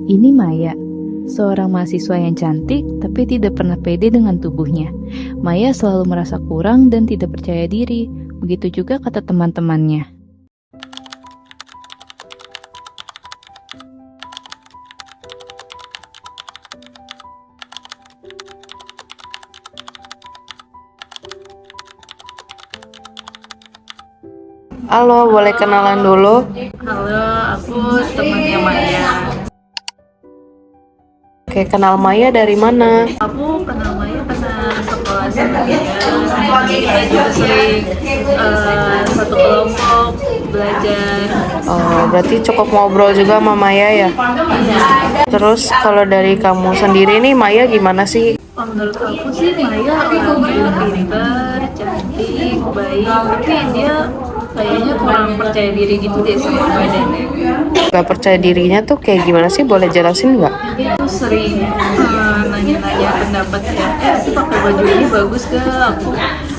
Ini Maya, seorang mahasiswa yang cantik tapi tidak pernah pede dengan tubuhnya. Maya selalu merasa kurang dan tidak percaya diri, begitu juga kata teman-temannya. Halo, boleh kenalan dulu? Halo, aku temannya Maya. Oke, kenal Maya dari mana? Aku kenal Maya karena sekolah sama dia. Kita juga sering satu kelompok belajar. Oh, berarti cukup ngobrol juga sama Maya ya? Terus kalau dari kamu sendiri nih, Maya gimana sih? Menurut aku sih Maya orangnya pintar, cantik, baik, tapi dia kayaknya kurang percaya diri gitu deh sama badannya. Gak percaya dirinya tuh kayak gimana sih? Boleh jelasin nggak? Dia tuh sering nanya-nanya pendapatnya. Aku pakai baju ini bagus gak?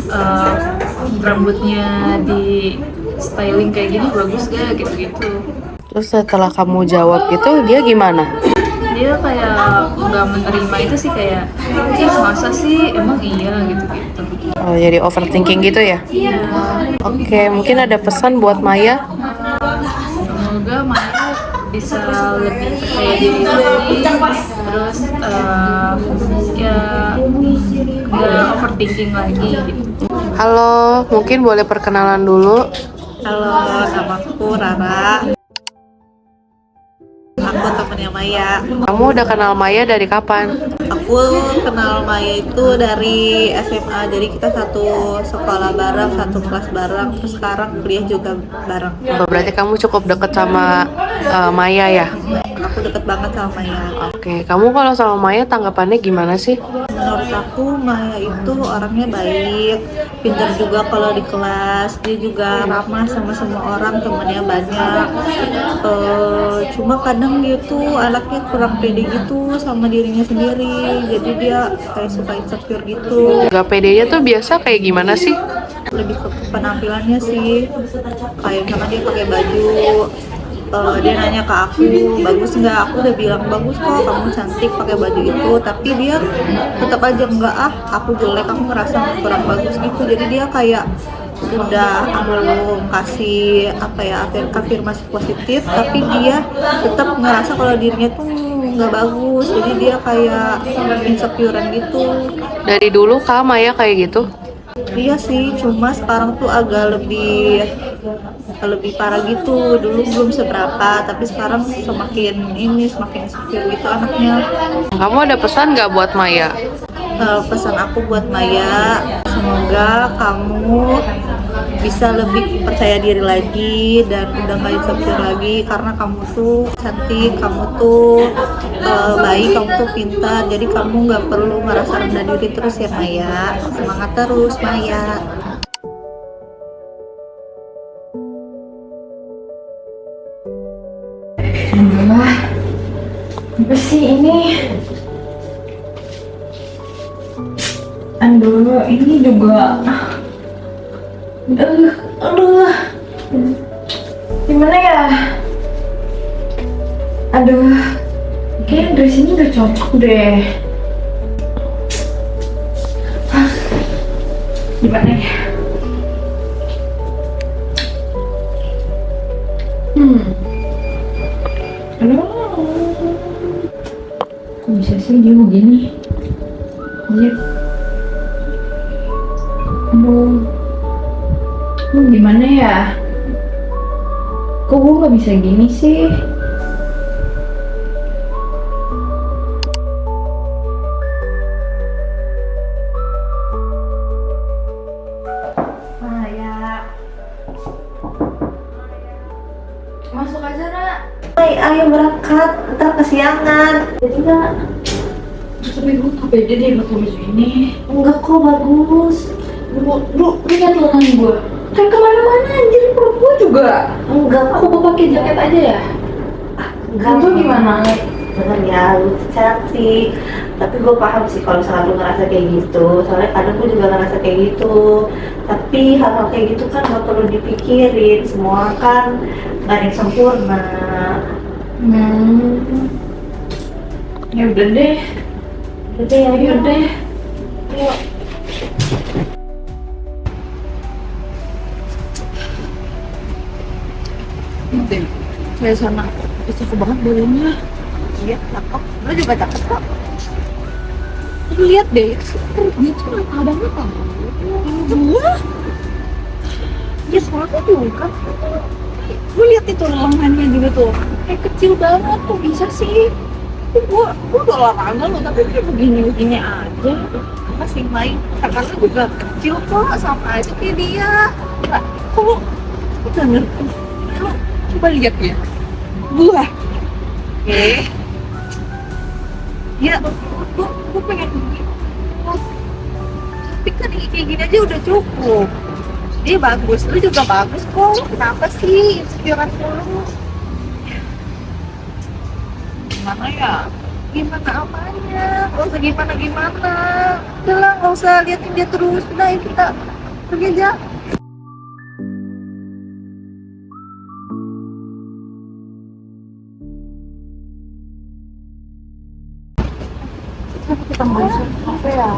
Aku rambutnya di styling kayak gini bagus gak? Gitu-gitu. Terus setelah kamu jawab gitu, dia gimana? Dia kayak nggak menerima itu sih, kayak masa sih, emang iya gitu-gitu. Oh, jadi overthinking gitu ya? Iya. Oke, mungkin ada pesan buat Maya? Semoga Maya bisa lebih percaya diri lagi, terus ya nggak overthinking lagi gitu. Halo, mungkin boleh perkenalan dulu? Halo, namaku Rara. Aku temannya Maya. Kamu udah kenal Maya dari kapan? Aku kenal Maya itu dari SMA, jadi kita satu sekolah bareng, satu kelas bareng, terus sekarang kuliah juga bareng. Oh, berarti kamu cukup deket sama Maya ya? Aku deket banget sama Maya. Oke, kamu kalau sama Maya tanggapannya gimana sih? Menurut aku Maya itu orangnya baik, pintar juga kalau di kelas, dia juga ramah sama semua orang, temennya banyak. Cuma kadang dia tuh anaknya kurang pede gitu sama dirinya sendiri, jadi dia kayak suka insecure gitu. Gak pedenya tuh biasa kayak gimana sih? Lebih ke penampilannya sih, kayak misalkan dia pakai baju, dia nanya ke aku bagus nggak, aku udah bilang bagus kok, kamu cantik pakai baju itu, tapi dia tetap aja enggak, aku jelek, aku ngerasa kurang bagus gitu. Jadi dia kayak udah aku kasih apa ya, afirmasi positif, tapi dia tetap ngerasa kalau dirinya tuh nggak bagus, jadi dia kayak insecurean gitu. Dari dulu Kak Maya kayak gitu? Iya sih, cuma sekarang tuh agak lebih parah gitu. Dulu belum seberapa, tapi sekarang semakin insecure gitu anaknya. Kamu ada pesan nggak buat Maya? Pesan aku buat Maya, semoga kamu bisa lebih percaya diri lagi dan udah gak insecure lagi, karena kamu tuh cantik, kamu tuh baik, kamu tuh pintar, jadi kamu nggak perlu merasa rendah diri terus ya Maya. Semangat terus Maya. Aduh, apa sih ini? Aduh, ini juga. Aduh, gimana ya? Aduh, kayaknya dress ini udah cocok deh. Gimana ya? Aduh, kok bisa sih dia begini? Iya. Aduh, gimana ya? Kok gue gak bisa gini sih? Maya, Masuk aja, Ra. ayo berangkat, ntar kesiangan. Jadi nggak? Tapi gue tuh beda deh pakai baju ini. Enggak kok, bagus. Lu lihat lengan gue. Kan kemana-mana anjir, perut gue juga. Enggak Aku kok. pakai jaket aja ya. Enggak. Itu gimana? Bener ya, lu cantik. Tapi gue paham sih kalau misalnya lu ngerasa kayak gitu. Soalnya kadang gue juga ngerasa kayak gitu. Tapi hal-hal kayak gitu kan gak perlu dipikirin. Semua kan gak ada yang sempurna. Ya udah deh. Ya udah. Yuk. Deh, kayak sana. Cakep banget bolunya. Iya, cakep. Lu juga cakep kok. Lu lihat deh, dia tuh nakal banget kan. Gua, dia suaranya juga. Lu lihat itu lengannya juga tuh, kayak kecil banget tuh bisa sih. Gua udah olahraga loh, tapi kayak begini aja. Masih main, karena juga kecil kok, sama aja kayak dia. Nggak, kok lu udah ngerti? Lu coba lihat ya. Gua, oke. Ya, gua pengen tapi kan kayak gini aja udah cukup. Dia bagus, lu juga bagus kok. Kenapa sih insecurean mulu? Gimana ya? Gimana apanya? Gak usah gimana. Udah lah, gak usah liatin dia terus. Udah, ayo kita pergi aja. Kita masuk kafe ya?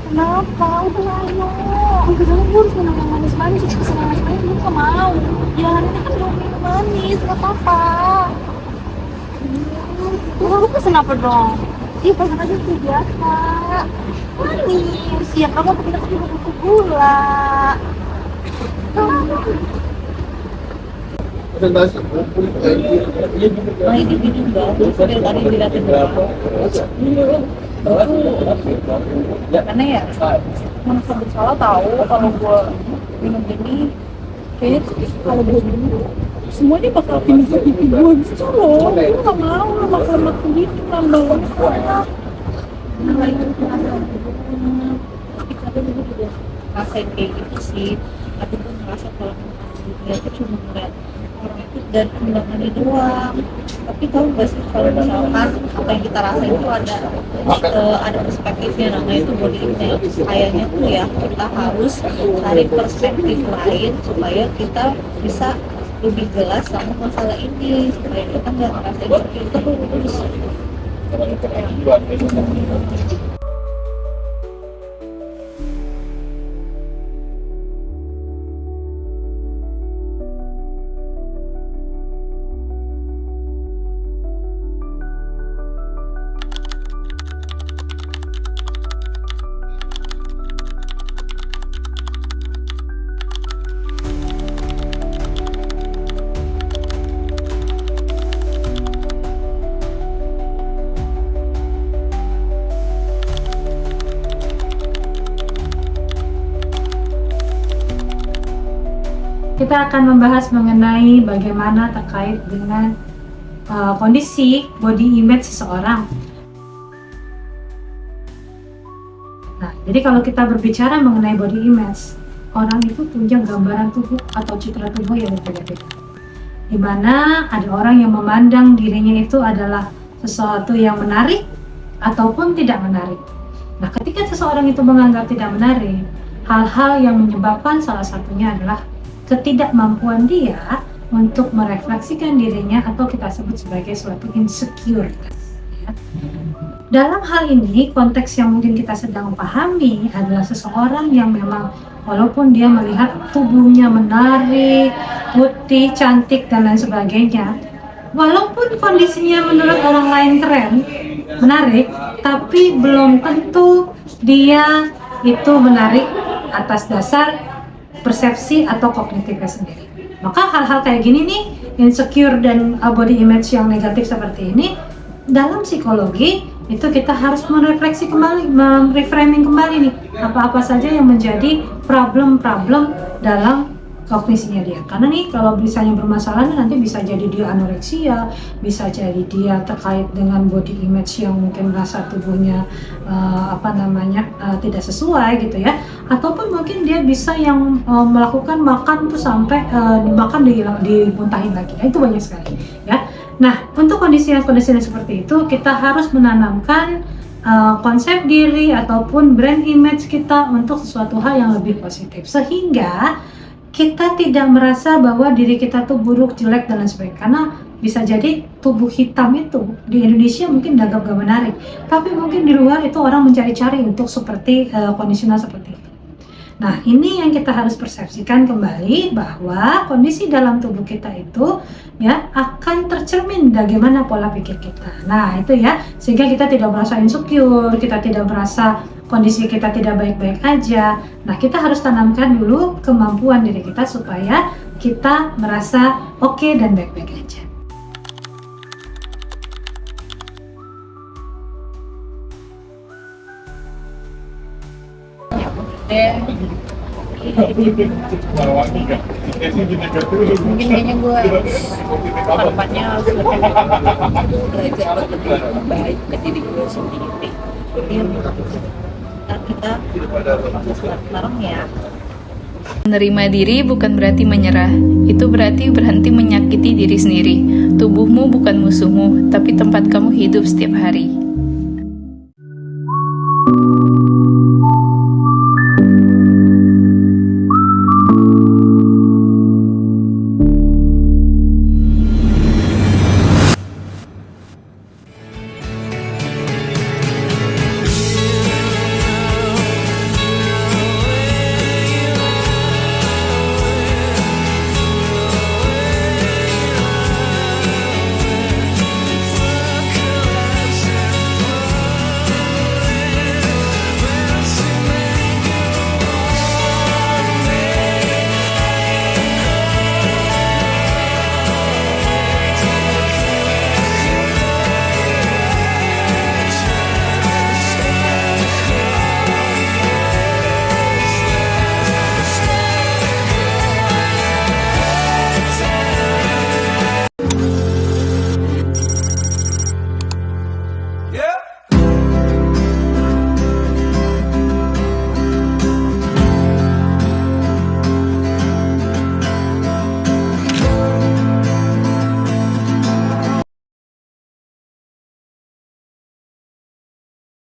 Kenapa? Udah ayo. Udah sana gue harus minum yang manis-manis. Itu kesana manis-manis gue gak mau. Ya hari ini kan belum minum manis, gak apa-apa. Lu pesen apa dong? Iya pesen aja tuh biasa. Manis, ya kamu kita juga butuh gula. Nah ini minum dong, dari tadi dilihatin berapa? Karena ya merasa bersalah tahu kalau gue minum ini kayaknya kalau gue minum semuanya bakal pindah ke pipi gue gitu loh. Gue gak mau lemak-lemak gitu nambah lemak. Nah itu tapi kadang gue juga ngerasain kayak gitu sih. Tapi gue ngerasa kalau dunia itu cuma ngeliat orang itu dan undangannya doang. Tapi tahu gak sih kalau misalkan apa yang kita rasain itu ada perspektifnya, namanya itu body image. Kayaknya tuh ya kita harus cari perspektif lain supaya kita bisa lebih jelas sama masalah ini, supaya kita nggak ngerasain seperti itu terus. Kita akan membahas mengenai bagaimana terkait dengan kondisi body image seseorang. Nah, jadi kalau kita berbicara mengenai body image, orang itu punya gambaran tubuh atau citra tubuh yang berbeda-beda. Di mana ada orang yang memandang dirinya itu adalah sesuatu yang menarik ataupun tidak menarik. Nah, ketika seseorang itu menganggap tidak menarik, hal-hal yang menyebabkan salah satunya adalah ketidakmampuan dia untuk merefleksikan dirinya atau kita sebut sebagai suatu insecure. Ya. Dalam hal ini, konteks yang mungkin kita sedang pahami adalah seseorang yang memang walaupun dia melihat tubuhnya menarik, putih, cantik, dan lain sebagainya, walaupun kondisinya menurut orang lain keren, menarik, tapi belum tentu dia itu menarik atas dasar persepsi atau kognitifnya sendiri. Maka hal-hal kayak gini nih, insecure dan body image yang negatif seperti ini, dalam psikologi itu kita harus merefleksi kembali, reframing kembali nih, apa-apa saja yang menjadi problem-problem dalam kognisinya dia. Karena nih kalau misalnya bermasalah nanti bisa jadi dia anoreksia, bisa jadi dia terkait dengan body image yang mungkin merasa tubuhnya tidak sesuai gitu ya, ataupun mungkin dia bisa yang melakukan makan tuh sampai dimakan dimuntahin lagi. Nah, itu banyak sekali ya. Nah, untuk kondisi seperti itu kita harus menanamkan konsep diri ataupun brand image kita untuk sesuatu hal yang lebih positif, sehingga kita tidak merasa bahwa diri kita tuh buruk, jelek, dan lain sebagainya. Karena bisa jadi tubuh hitam itu di Indonesia mungkin dianggap gak menarik, tapi mungkin di luar itu orang mencari-cari untuk seperti kondisional seperti itu. Nah, ini yang kita harus persepsikan kembali, bahwa kondisi dalam tubuh kita itu ya akan tercermin bagaimana pola pikir kita. Nah, itu ya, sehingga kita tidak merasa insecure, kita tidak merasa kondisi kita tidak baik-baik aja. Nah, kita harus tanamkan dulu kemampuan diri kita supaya kita merasa oke dan baik-baik aja. Mungkin kayaknya gue harapannya belajar lebih baik ke diri gue sendiri. Kita bareng ya. Menerima diri bukan berarti menyerah, itu berarti berhenti menyakiti diri sendiri. Tubuhmu bukan musuhmu, tapi tempat kamu hidup setiap hari.